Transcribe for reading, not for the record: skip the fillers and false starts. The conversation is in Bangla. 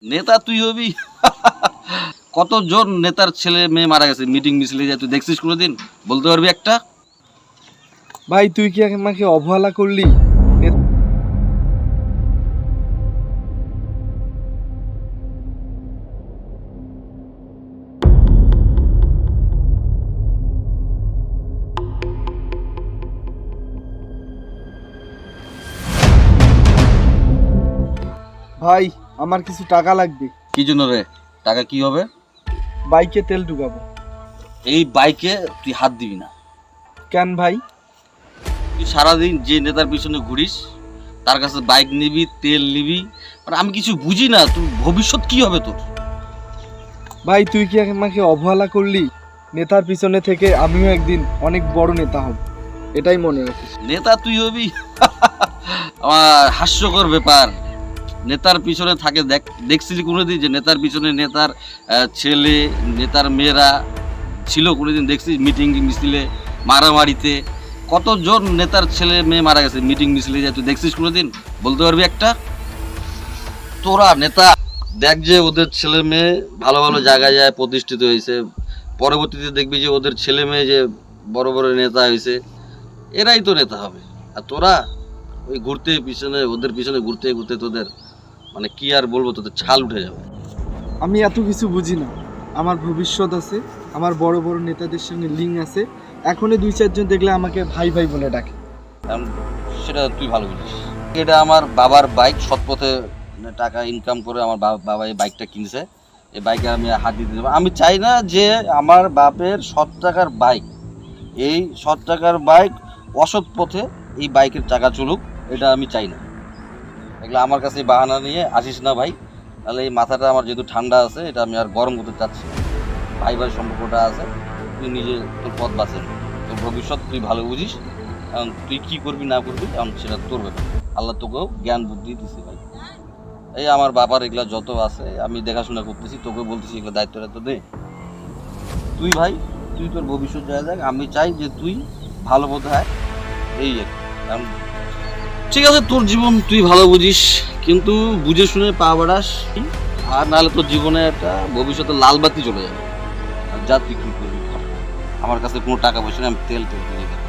নেতা তুই হবি? কতজন নেতার ছেলে মেয়ে মারা গেছে মিটিং মিছিলে, যে তুই দেখছিস কোনোদিন? বলতে পারবি একটা? ভাই তুই কি আমাকে অবহেলা করলি? ভাই আমার কিছু টাকা লাগবে। কি জন্য রে? টাকা কি হবে? বাইকে তেল ঢুকাবো। এই বাইকে তুই হাত দিবি না। কেন ভাই? তুই সারাদিন যে নেতার পিছনে ঘুরিস, তার কাছে বাইক নিবি, তেল নিবি, মানে আমি কিছু বুঝি না। তোর ভবিষ্যৎ কি হবে তোর? ভাই তুই কি আমাকে অবহেলা করলি? নেতার পিছনে থেকে আমিও একদিন অনেক বড় নেতা হব, এটাই মনে রাখিস। নেতা তুই হবি? আমার হাস্যকর ব্যাপার। নেতার পিছনে থাকে, দেখছিলি কোনোদিন যে নেতার পিছনে নেতার ছেলে, নেতার মেয়েরা ছিল কোনোদিন? দেখছিস মিটিং মিছিলে, মারামারিতে? কতজন নেতার ছেলে মেয়ে মারা গেছে মিটিং মিছিলে, যে তুই দেখছিস কোনোদিন? বলতে পারবি একটা? তোরা নেতা দেখ যে ওদের ছেলে মেয়ে ভালো ভালো জায়গায় যায়, প্রতিষ্ঠিত হয়েছে, পরবর্তীতে দেখবি যে ওদের ছেলে মেয়ে যে বড় বড় নেতা হয়েছে, এরাই তো নেতা হবে। আর তোরা ওই ঘুরতে পিছনে, ওদের পিছনে ঘুরতে ঘুরতে তোদের মানে কি আর বলবো, তোদের ছাল উঠে যাবে। আমি এত কিছু বুঝি না। আমার ভবিষ্যৎ আছে, আমার বড় বড় নেতাদের সঙ্গে লিঙ্ক আছে। এখনই 2-4 জন দেখলে আমাকে ভাই ভাই বলে ডাকে। সেটা তুই ভালো বুঝিস। এটা আমার বাবার বাইক, সৎ পথে টাকা ইনকাম করে আমার বাবা এই বাইকটা কিনছে। এই বাইকে আমি হাত দিতে দেবো? আমি চাই না যে আমার বাপের সৎ টাকার বাইক, এই সৎ টাকার বাইক অসৎ পথে এই বাইকের চাকা চলুক, এটা আমি চাই না। এগুলো আমার কাছে বাহানা নিয়ে আসিস না ভাই, তাহলে এই মাথাটা আমার যেহেতু ঠান্ডা আছে, এটা আমি আর গরম করতে চাচ্ছি না। ভাই ভাই সম্পর্কটা আছে, তুই নিজে তোর পথ বাঁচে নে। তোর ভবিষ্যৎ তুই ভালো বুঝিস, এখন তুই কী করবি না করবি এখন সেটা তোর ব্যাপার। আল্লাহ তোকেও জ্ঞান বুদ্ধি দিছে ভাই। এই আমার বাবার এগুলা যত আছে আমি দেখাশোনা করতেছি, তোকে বলতেছি এগুলো দায়িত্বটা তো দে। তুই ভাই, তুই তোর ভবিষ্যৎ যায় দেখ, আমি চাই যে তুই ভালো পথে আয়, এই আর কি। এখন ঠিক আছে, তোর জীবন তুই ভালো বুঝিস, কিন্তু বুঝে শুনে পা বাড়াস, আর নাহলে তোর জীবনে একটা ভবিষ্যতে লাল বাতি চলে যাবে। আর যা তুই কি করবি কর। আমার কাছে কোনো টাকা পয়সা নেই, আমি তেল কিনে দেবো।